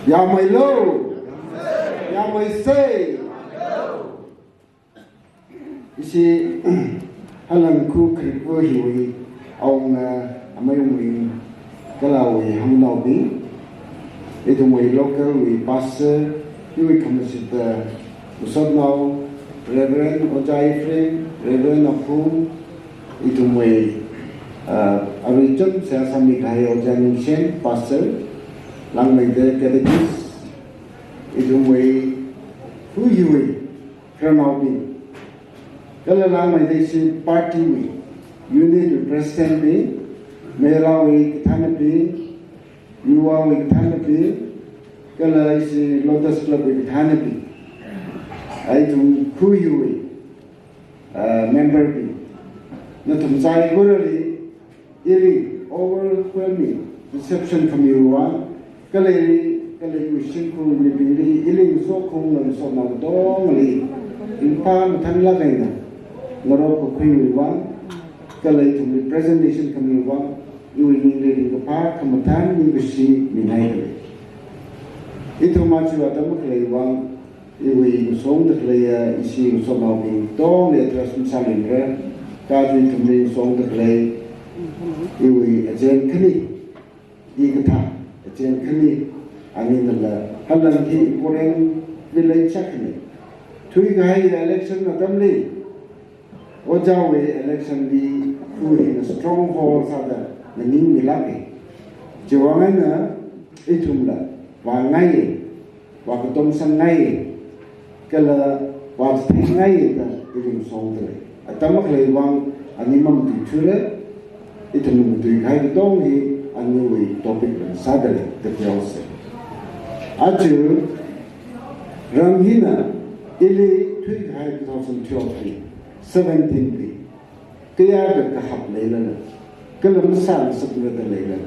Ya mai lo, ya mai say. Isi Halang ku kripo hiwi ông amayong wi kalau wi hang nau bi itu wi local wi pastor wi kamasita usod nau Reverend Ojai Frame Reverend Ukhrul itu wi Aricham saya sami kai Ojai Shen pastor lang mai de kedis itu wi hu hiwi kranau bi kalau lang mai de si party wi unit president bi mela wi thana bi yuwa wi thana bi kalau si lotus club wi thana bi ai tum khu wi member bi na tum sai gorali iri overwhelming reception from yuwa kalau wi shin khu ni bi iri so khong na so na dong li in pa than la kai na ngoro ko khu wi wa kalau itu presentation kami buat, ibu ini dari kepala kementerian ini bersih minai. Itu macam apa kelai buat, ibu ini song kelai isi song awing, dong dia terus misalnya kan, kalau itu kami song kelai, ibu ajen kini, ikutha, ajen kini, ani nala, halang ki koreng village ni, tui gay election natam ni, ojawe election di in strongholds ada naning milaki jawangan na itumla wa ngai wa ketom sang ngai kala wa ngai ta itum song de atamak le wang animam tu chure itum tu kai dong hi anu wi topic sadale de pyose aju ranghina ili thui kai 2012 17 bi kaya berkahap leila, kalau misal sebelah leila,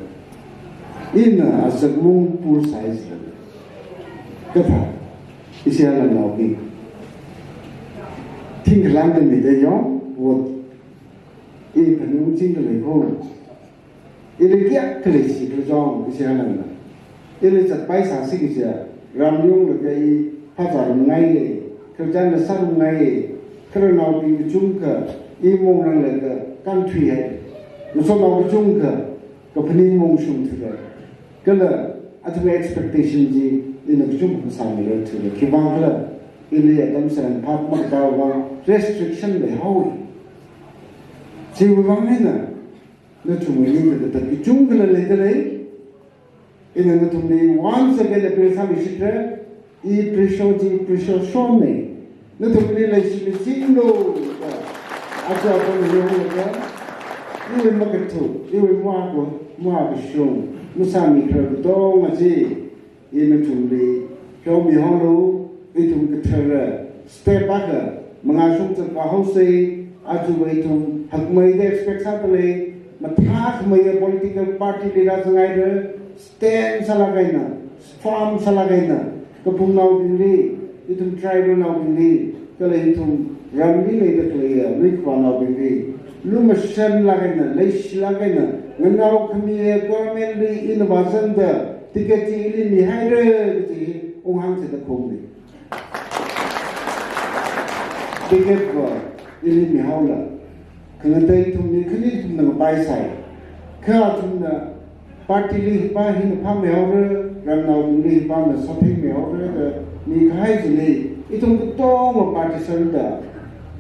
ina asal mumpul size leila, kata isi alam nabi, tinggalan demi dia buat, ini penuh tinggal lekor, ini kiat kelisi kerjaan isi alam, ini capai saksi kisah, ramyong lekai pasar mengai, kerjaan besar mengai, kerana nabi berjumpa. Imong lang lega country hai muso ma bujung ka kapni mong shum thura kala atwe expectation ji in bujung sami le thura kibang la ile adam san phat ma ka wa restriction le hawi ji wang ne na tu mo ni da ta bujung la le de le in na tu ni once again the presa mi shitra I Preshow Shimray na tu ni le shi jingo aja pun yang ada, ini makan tu, ini mua besung, musami kerudung aje, ini cumli, kau miholu, itu ketera, step back, mengasung terkahusai, aju itu hak mereka expect apa le, matak mereka political party tidak sengaja, stand salah kaina, farm salah kaina, kepung nau bini, itu tribal nau bini, kalau itu Ramli le de clear, Rikwana Bibi, Lumashan Lagana, Leish Lagana, when now come here, government in the Bazanda, ticket in the Hydra, Ohang to the Kobi. Ticket for Ilimi Howler. Can I tell to me, can you from the by side? Car from the party leave by him, Pammy over, Ram now leave by the shopping me over the Nikai, it on the tongue of party surrender.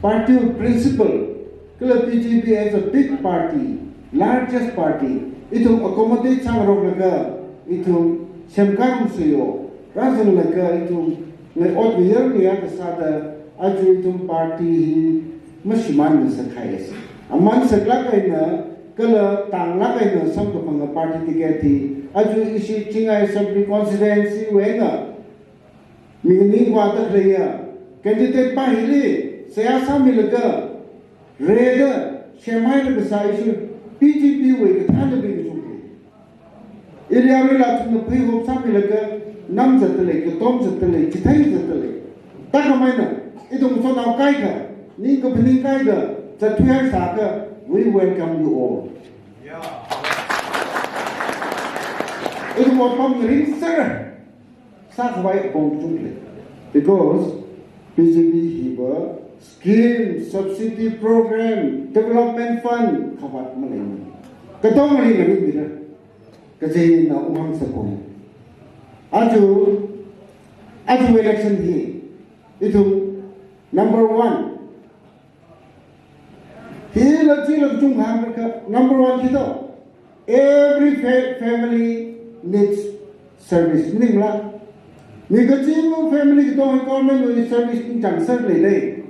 Party principle, kalau BJP as a big party, largest party, itu accommodate sangat mereka, itu semkam sayo, rasa mereka itu ngai year ni ada sada, aju itu party masih mana sekai, aman sekelak ina, kalau tangla ina sampai pangga party tiketi, aju isi cingai sampai constituency wena, minggu kuat kerja, candidate pahili. Saya sambil lega, reda, semai lega saya itu PGP way kita lebih betul. Ini awalnya tu nak pergi hop sambil lega, nam jatuh tom jatuh kita ini jatuh. Tak kemana, itu musuh nak kaya ke, ni kepening kaya ke, jatuh yang saka, we welcome you all. Itu mau pemiring ser, Sakwai Bong because BJP have a scheme, subsidy program, development fund, Kabat Malay. Katong Ring and Mira, Kazay na Umang Sapong. Aju election here. Itu number one. Here number one kita. Every family needs service. Meaning lah, Mikajimu family kita government needs service in Changsar lele.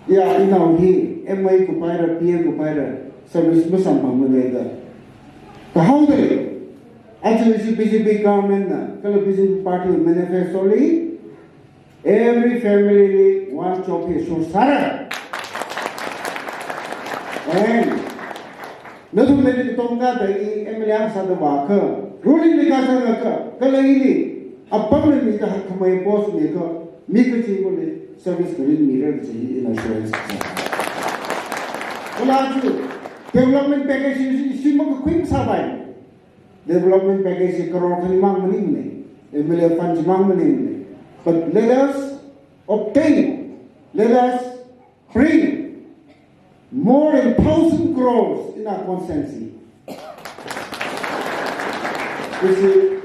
Ya, ina here MI kupaira, PA kupaira service besar pamulai. How they? Actually, BJP government na, kalau BJP party manifesto li, every family one job is so sara. And nado meri tonga dari MLA sada waka, ruling ni kasa ngaka, kalau ini apa boleh mika kamai pos mika, mika ciri boleh service kali mirror ciri insurance. Kalau aju development package isi mau quick sabai. Development package crore mang mani MLA funds mang mani. But let us obtain, let us bring more than 1,000 crores in our constancy. This is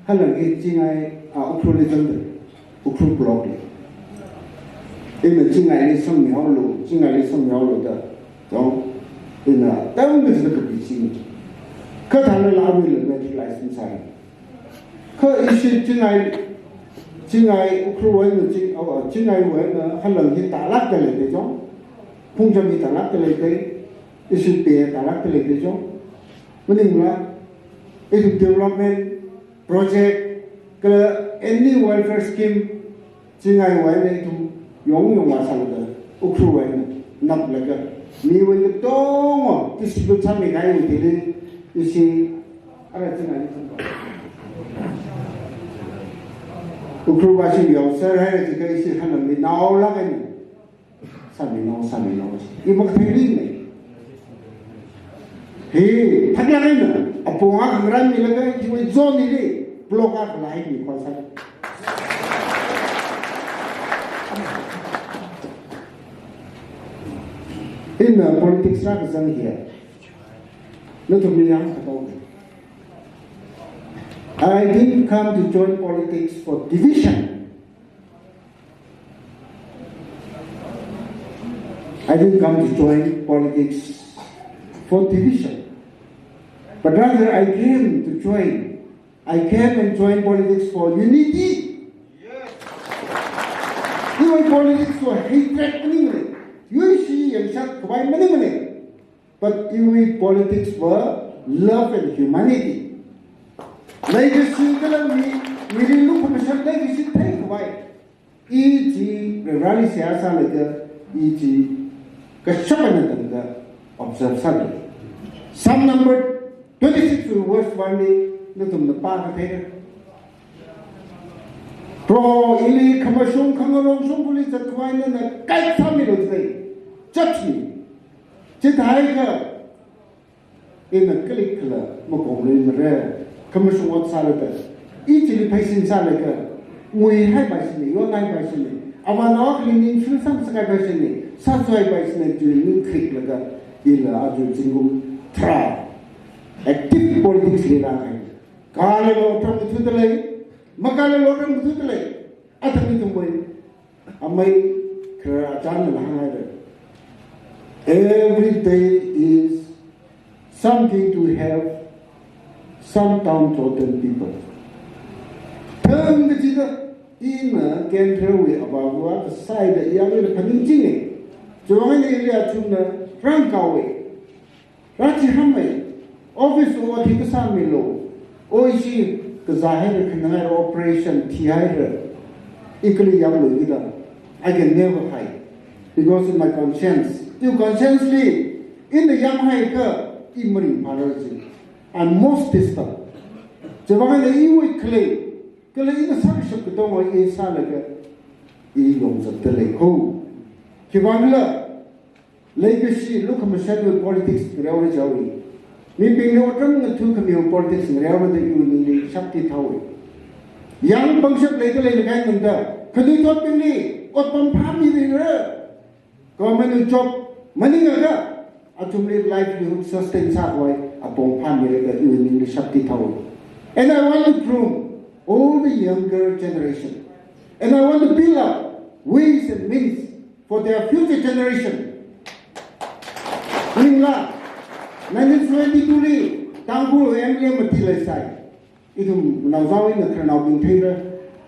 Halang Jingai Ukhrul Ukhrul block. In the Jingai some Yolo, Jingai some Yolo da. In a down is the Kabisi. Cut on the medical license. Cut issue Jingai Ukhrul Jingai when Halang hit Talak the Legion. Punjabi Talak the Legion. It should be a Talak the Legion. Maningla, it is development project, any welfare scheme, Jingai when to Yong Wasanga, Ukhrul when not like a me when the dog distribute something I will do. You see, I think Ukhrul was in your sir, I see Halang now loving Sammy knows. You must believe me. Hey, Tagarin, a Ponga ran me like you will zone it, block up like me. In the politics, represent here. Not a million about it. I didn't come to join politics for division. I didn't come to join politics for division. But rather I came and joined politics for unity. Yes. Even politics for hatred anyway. You see and shut quite many. But even politics for love and humanity. Legacy we didn't look for some legacy take away. E.g. rally siyasa laga E.g. kashabanatanga observe Sunday. Psalm number 26 verse 1 natum na pa Pro ili kamasong kangalong sungkuli sa kuwain na kahit sa milo today. Judge me. Jitay ka. Kalik ka makong rin kamasong at salata. Ijili paisin salata. Mui hai paisin yon hai paisin awan ok lingin filsam sa paisin sa soy paisin juling klik laga ila aju jingum tra. Active politics lila hai. Kale lo otong tutulay. Makala lorong betul lagi. Atau itu boleh. Amai kerajaan lahir. Every day is something to have some downtrodden people. Term kita ina kenterwe abawa side yang ada peninggi. Jangan dia cuma rangkawe. Raci hamai. Office orang tiga samilo. Oishi. Zahir kenal operation tiada, ikli yang lagi I can never hide because in my conscience. You consciously in the yang hide ke imri marasi. I'm most distant. Jangan iu ikli, kalau ini sakit kita mau isa lagi, iu setelah ko. Jangan legacy look macam politics berapa jauh. Mimpi orang tu kami politics mereka ada ini Shakti tahu. Young function later like the Kalito Pili, or Pampami river. Government job, money aga, accumulate livelihood sustain Sabway upon Pamir that you in the Shakti Tower. And I want to groom all the younger generation. And I want to build up ways and means for their future generation. Ningla, 1922, Tangu Emblem Matilai. Itu Nazawi na Kernau Bintaylor,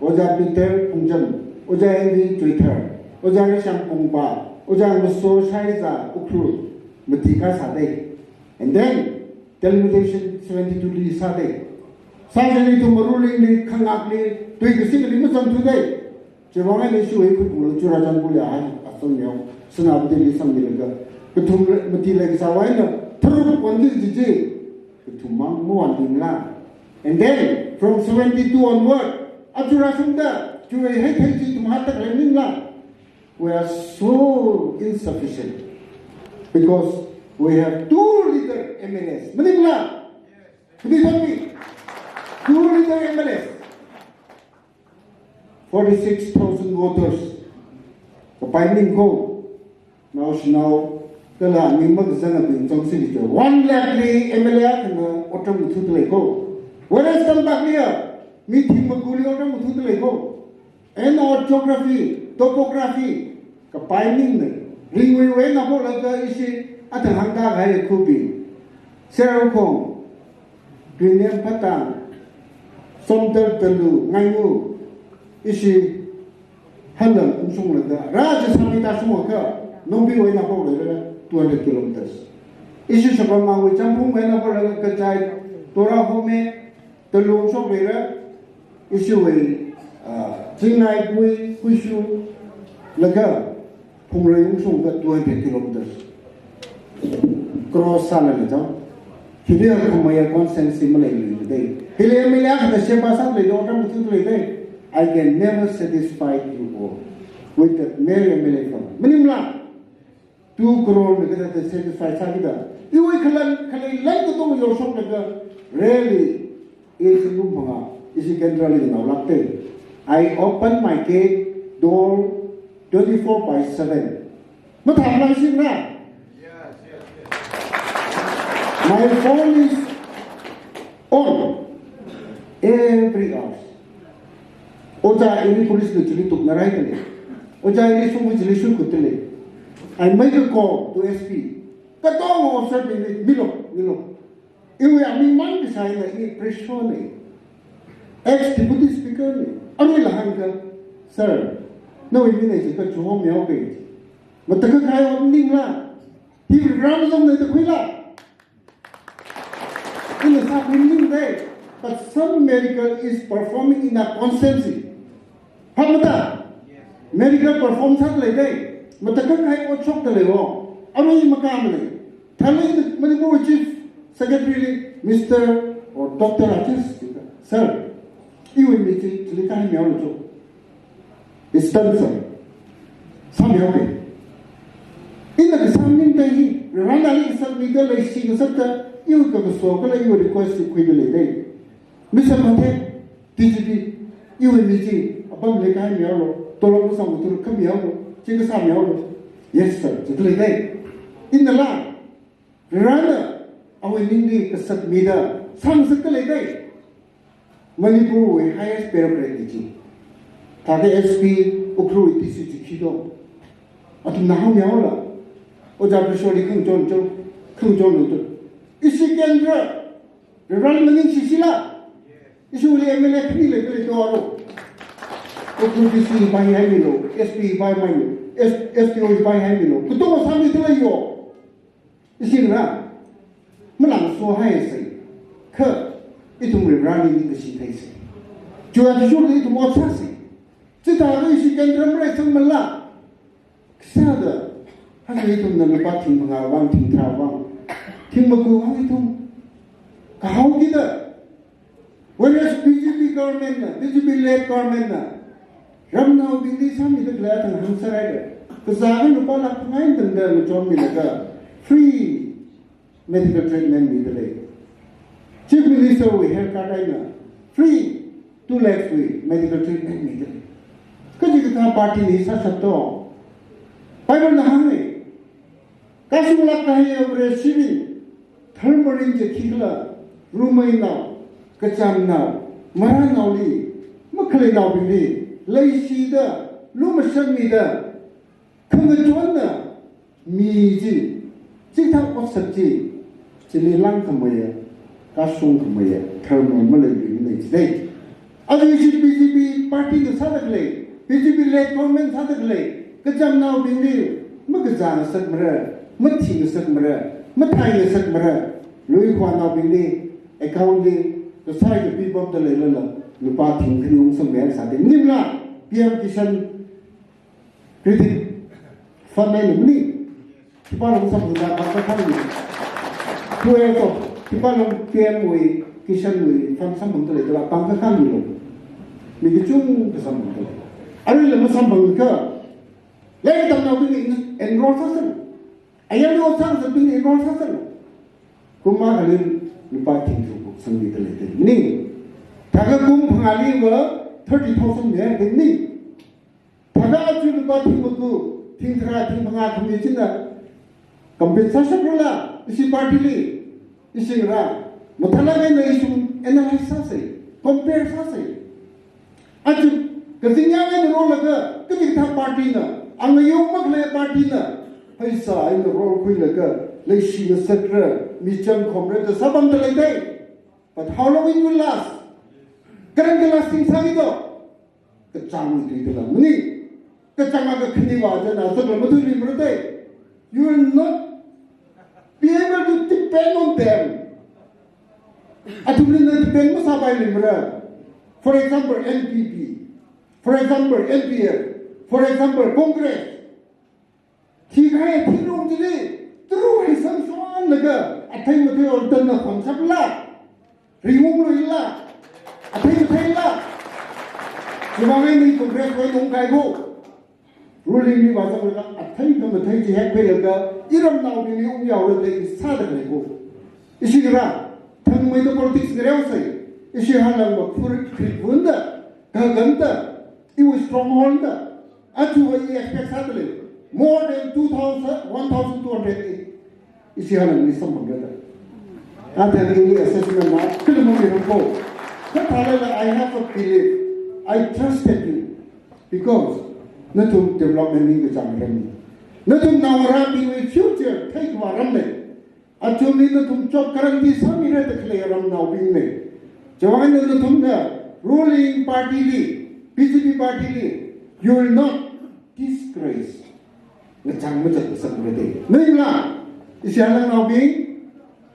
Oza Peter Pungjam, Oza Envy Twitter, Oza Risham Pungba, Oza Muso Shaiza Ukhrul, Matika Sade. And then, television 72 Sade. Suddenly to Maruli, Kangakli, doing the single image today. Jawanga issue a good Jurajan Bulia, Asomio, Sunabdi Samilaga, the two Matilak Sawana, Turu on this DJ, the two Mamu and Dimla. And then, from 72 onward, up to Rasunda, to a heritage to Mahata Renimla, we are so insufficient because we have 2 little MLS. Manipur, please help me. 2 little MLS. 46,000 voters. The binding goal. Now, the Mimazana in some city. 1 lakh MLS and autumn to the go. What has come back here? Meeting Magulio to the Lego. And our geography, topography, the binding, ring we went about like the issue at the Hanga High Kubi. Sarah Kong, Green Patang, Somder Telu, Naimu, issue Halang, Sumaka, Raja Samita Sumaka, no be way about 200 kilometers. Issue Shabama, we jump home when about a Kajai, Tora Home. The long shop issue a Jinai Wishu Laga Pumray Sung 200 kilometers. Cross Sanadam. Here Kumaya consent similarly today. Here Milia, the Shepasan, the daughter today. I can never satisfy you all with the Mary American. Minimla 2 crore to satisfy Sagida. You will like to do your shop really. I open my gate door 24/7. But I'm not saying that. My phone is on every hour. Oja any police literally took the right. Oja any so much listen. I make a call to SP. The dog was serving Milo. You are being one beside Mk Preshow Shimray. Ex-deputy speaker, Halang, sir. No, we mean it's a home yogurt. But the guy of Ningla, he will run on the Quilla. In the South day, but some medical is performing in a constancy. Hamada, medical performs like day. But the guy will chop the level. Only Makamali. Telling the Manipur chief. Secretary, Mr. or Dr. Artist, sir, you will meet it to the time you are. It's done, sir. Some okay. In the examining day, Rana some middle like she was you go to Sokola, you request to equivalent. Mr. Mate, TGP, you will meet it above the time you are. Tolosam to come out, Chigasam. Yes, sir, to the day. In the land, Rana. Our Nindi Kasat Mida, some Sakalay. Manipur, we highest bureaucracy. Tade SP, Ukhrul, this is Kido. At Nahamiola, Ojabishori Kunjon. Is she Kendra? The Ralmanin Sicila. Is only MLA Pili, Ukhrul is by Hamilo, SP by Milo, SPO is by Hamilo. But don't have to tell you. Is in that? Malang so high say, Kurt, it will run in the city. You have surely to watch us. Zita, she can remember some Mala. Sada, has written the parting from our one thing travel. Timbaku, how did that? Whereas BGP government, BGP led government, Ramna will be some in the glad and Hansarider. Because I have a lot of mind and there with John Milaga. Free medical treatment in the lake. Chief Minister, we have Kataina. Free tu left with medical treatment ni deh. Kerja kita parti ni satu. Bible na hangai. Kasih mulak kahaya bersivin. Thermorin je kikla. Rumai nau, kecam nau, marah nau li, maklai nau bini, laisi dah, lumasan mi dah. Kemudian dah, miji, cita osak ji, cililang kemaya, kasung kemaya, thermon melalui ini jadi. Ada isi BJP parti tu sahaja leh, BJP led government sahaja leh, kecam nau bini, makejang sak merah, mating sak merah, matai sak merah, lui kuan nau bini. Account ni, kesai ke people tu lelak lelak, lupa tinggal di ungsang bayar sahaja. Ni lah, PM Kisan Kritik Fund ni, kita orang ungsang muda apa kan ni? Dua itu, kita orang PM Kisan Fund sambung tu lelak, bangsa kan ni. Ni kecung kesambung tu. Ada lama sambung ke? Lagi tak tahu ni enroll sahaja. Ayam ni orang sahaja ni enroll sahaja. Kumar kalian lupa tinggal sendiri terletak. Ni, taga kum pengali wa 30,000 mer ni. Taga acu lupa tinggal pengal kami cina. Kompensasi pula isi parti ni, isi ra. Matalaga na isu analisa se, compare se. Acu kesinyangan role laga, ketika parti na, angayong maglay parti na. Paisa ang role kui laga. Laisi sekre, micam komret, sabam terletak. But how long it will last? Kerana lasting sangat itu, kecang itu dalam ni, kecang agak keniwa jana, sebelum betul ni berarti, you will not be able to depend on them. Atu boleh depend on siapa yang berada. For example, NPP, for example, NPF, for example, Congress. Tiga yang tinggal jadi. Terus hisan lega, atai mati orang nak konsep lah, rimung lah, atai lah. Sebagai ni kongres kau tungkai go, ruling ni bahasa mereka atai mati jihad lega, iram nau ni umyau lagi sadar lego. Isi kira, thang mai tu politik sekarang saya, isi halang bakfur kripunda, kaganda, ibu stronghold dah, aju ini expect sadar lego. More than 1,200 isi halang ni sambung ada. Ada ini assessment na, kalau mungkin aku, katalah I have a belief, I trusted you, because natum development ni kecam rami, natum nawarabi with future, take waram ni, acu ni natum cok kerang di sami rete kelihatan ram nawing ni, jangan natum na ruling party ni, BJP party ni, you will not disgrace. Ngecang macam seperti ni lah. Isi halang nabi,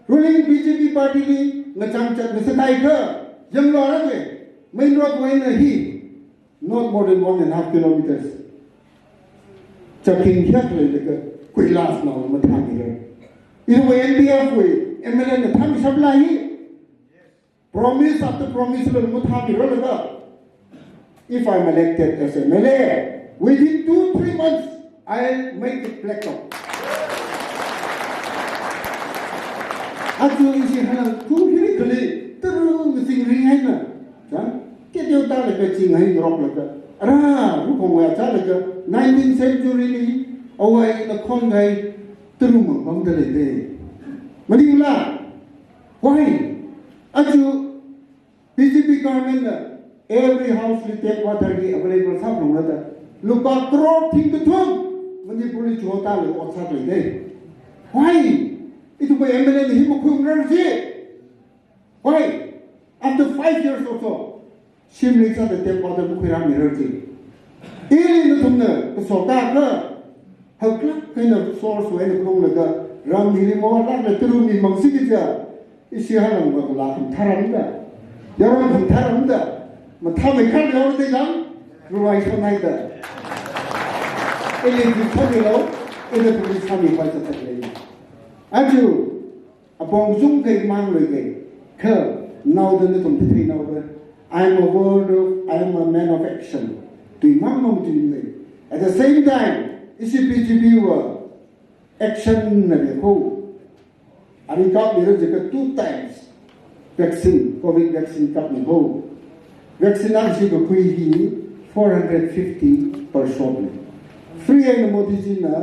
ruling BJP party ni ngecang cat mesetai ke, yang luar lagi, main road way nahi, not more than 1.5 kilometers. Caking kiat lagi ke, kuilas naw matang ni. Itu way NPF way, MLA ni thami sebelah ni. Promise after promise lalu matang ni lalu. If I'm elected as MLA, within 2-3 months. I'll make it black out. Aku isi halang ku kiri kali terus mesti ringan na, kan? Kita tahu lagi cinggai drop lagi. Ara, rupang wajah lagi 19th century ni, awai na kongai terus mengkong terlete. Mending lah, why? Aku BJP government na every house li take water di available sabung lagi. Lupa crore ting ketum. Manipur ni jual le otak le. Why? Itu by MLA ni himu kumrar je. Why? After 5 years or so, Shimray sa the water bukiram ni rje. Ini ni tumne kesotak ke. Haklak kena source way kong lega. Ram ni mo rak le terus ni mangsi kita. Isi halang bagla tharam da. Yaron tharam da. Matham ikan yaron te jam. Ruai sanai da. Ini dipanggil, ini tulis kami baca terlebih. Aju, abang zoom ke mana lagi? Ke, now the little bit now the, I'm a man of action. Tu imam mau jadi. At the same time, isi BJP wa action nabi ko. Ari kap ni rasa 2 times vaccine, COVID vaccine kap ni ko. vaccination ko kui 450 per shot. Free and Modi na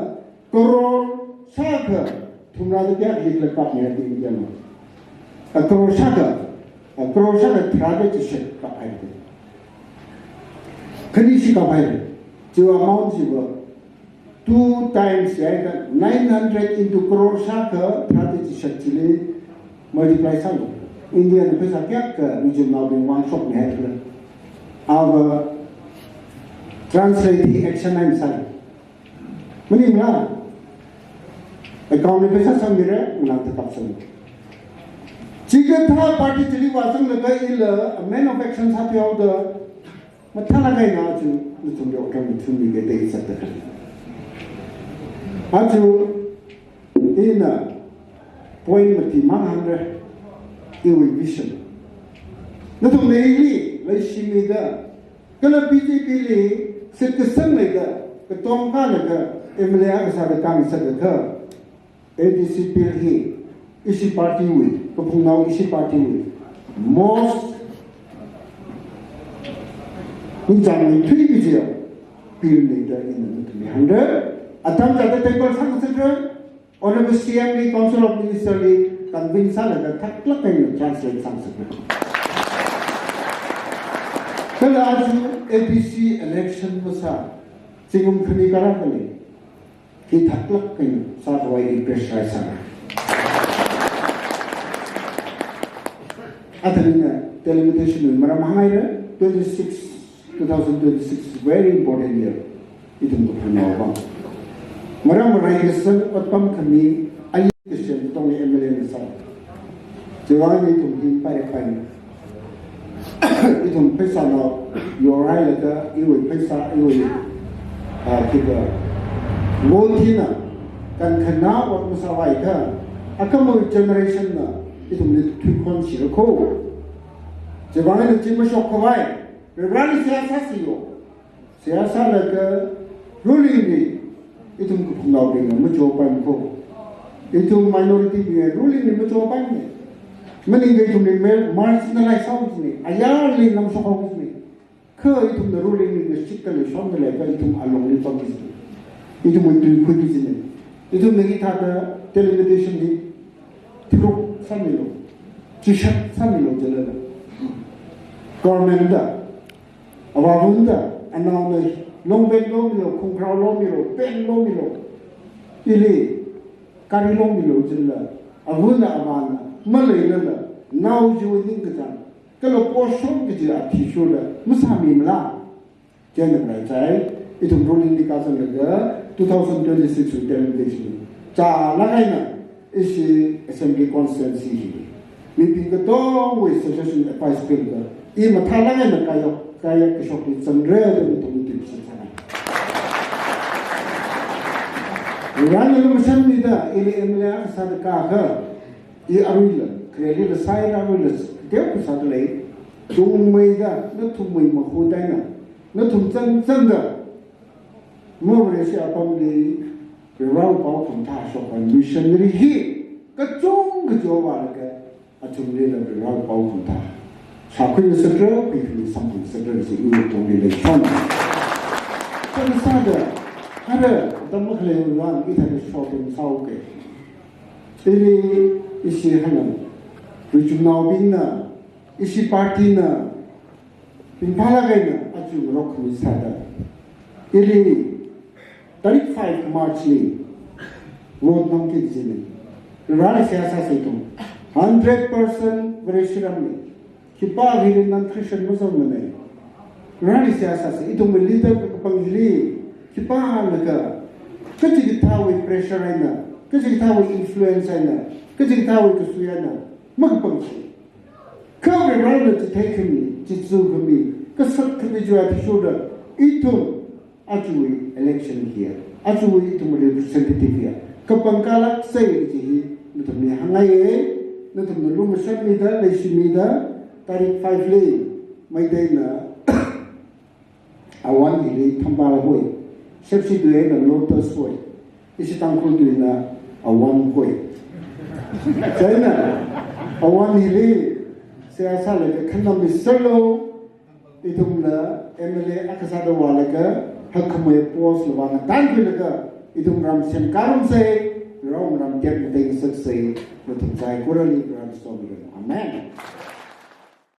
crore shaka tumra de kya likla kap ne di India ma. A crore shaka thrabe chishak ka ai. Kani shi ka bai. Jo amount ji ba 2 times 900 into crore shaka thrabe chishak chile multiply sa. India ne pesa kya ka region now being one shop ne hai. Our translate action and sign. Mani mla account में पैसा संग मेरे उन्नत तब संग चिकन था पार्टी चली वासंग लगा इल मैन ऑफ एक्शन साथ याव द मत्था लगा ही ना आज तुम लोग क्या मिथुन भी कहते हैं सब तक आज इन पॉइंट मती मांग हमरे ये विजन न तो मेरी लक्ष्य में दा कल बीजेपी ले सिर्फ संग लेगा कतोंगा लगा एमएलए के साथ काम सकता ADC bill ही इसी पार्टी हुई कपुंगाव इसी पार्टी हुई most निजामी थ्री बिजिया bill लेकर इन हंड्रेड अतम जाते टेबल सांग सकते और अब CM की काउंसिल ऑफ मिनिस्टर की कन्विंस लगा थक लग गई ट्रांसलेट सांग सकते कल आज APC इलेक्शन में सा सिंगम खनी करा करें कि थकलक कहीं साथ वाई प्रेशर ऐसा अतलिना टेलीविजन में मरा महंगाई है 2026 is very important year इतने तो करना होगा मरा मराई के संग उत्पम खमी आई के संग तो में एमएलए में साथ जवानी तुम ही पारे पारे इतने पैसा ना योराई लगा इवे पैसा इवे किधर Montina kan kena wat musawai ka akamu generation na itu menit tukon sirko jawang ni cuma shock kawai berani siasa siyo siasa laga ruling ni itu mungkin dengan mencoba ko itu minority ni ruling ni mencoba ni meninggal itu ni marginalized sounds ni ayar ni nam shock ni ke itu ruling ni sikta ni shom ni laga itu along ni pagis itu mungkin kudu sini. Itu lagi ada television ni teruk sambil cishat sambil jalan. Government dah, awam dah, anak ni longbek lomilo, kungkrau lomilo, pen lomilo, ini kari lomilo jalan. Awam dah awam, Malay dah, now jual ni kerja. Kalau kosong kerja tisu dah, musami mula. Jangan beracai. Itu ruling di kawasan negara 2026 television. Cakap lagi isi assembly constituency ini. Meeting ketua, we suggestion advice bill. Ini masalah lagi kaya kesok di sendiri dan itu sana. Yang itu macam ni dah. Ini MLA asal kah? Ini arwila. Kerana saya arwila. Dia pun satu lagi. Tumai dah. Nanti tumai mahudai na. Nanti tum Mungkin siapa ni berwal bau tentang sopan missionary he kacung kejawan ke acung dia berwal bau tentang siapa yang segera pilih sambung segera si ibu tunggu leson. Tapi ada temu kelewatan kita di shopping sau ke. Ini isi Halang, regional bina, isi parti na, pimpala gaya acung rock misada. Ini 35 March ni vote mungkin sini. Rally siasa itu 100% berislam ni. Kita hidup dengan Christian Muslim ni. Rally siasa itu militer kepanggili. Kita halaga. Kecil tahu pressure ina, kecil tahu influence ina, kecil tahu kesulitan. Magpanggili. Kau berani take me, jitu kami. Kesat kami jual sudah itu. Ajui election here. Ajui itu representative here. Kepangkalan saya ini, nanti ni hangai, nanti ni rumah saya ni dah, lesi ni dah, tarik 5 lay, mai dana awan ini tambah boy, sepsi dua na lotus boy, isi tangkul dua na awan boy. Saya na awan ini saya asal lagi kena misalo, itung la MLA akasada wala ka hakkamay pos lawang tan ka itung ram sen karum say ram ram ket muting saksay mutung sai kurali ram stobi amen